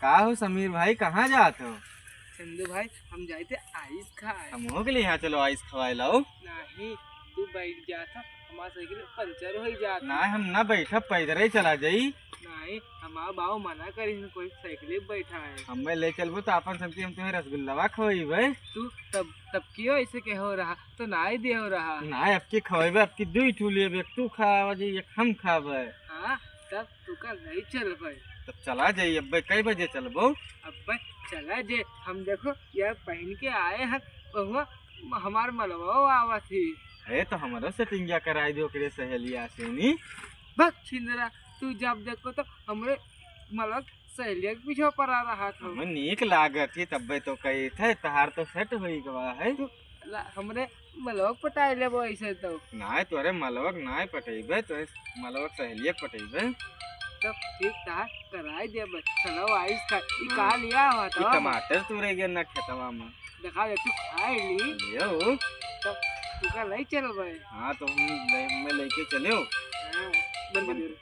का हो समीर भाई, कहाँ जात हो? चंदू भाई हम जाए थे आइस खाए। हम हो गए यहाँ, चलो आइस खवाए लाओ। नहीं तू बैठ जा था, हमारा साइकिल पंचर हो जाता। ना हम ना बैठा, पैदल ही चला जाई। नहीं हमारा बाबू मना करी कोई साइकिल बैठा है। हमें ले चलबो तो अपन सबकी हम तुम्हें रसगुल्लावा खवाइबे। तू तब क्यों ऐसे के हो रहा, तो ना ही दे हो रहा। ना अब की खवाइबे, अब की दुई ठू लेबे, एक तू खावा जी एक हम खावे। हाँ तब तू का नहीं चल पाए। तब चला जाई। अब कई बजे चलबो? अब चला जे हम देखो यार पहन के आए हैं, बहुआ हमार मलवा आवा थी। है तो हमारा सेटिंग कराई दो ओकरे सहेलिया से नी। बस छिंदरा, तू जब देखो तो हमरे मलक सहेलिया के पीछे पर आ रहा था। हमें नीक लागत थी तब तो कही थे, तहार तो सेट हुई गवा है। तू हमरे मलक पटाए ले वो ऐसे तो। ना तोरे मलवक ना पटेबे, तो मलवक सहेलिया पटेबे। तो ठीक था, कराई दे बस। चलो आइस खा ई का लिया हुआ तो टमाटर तुरे गए ना खेतवा में। देखा दे तू खाए ली लियो। तो तू का नहीं चल भाई। हाँ तो हम मैं लेके चले। हाँ बंद कर दे।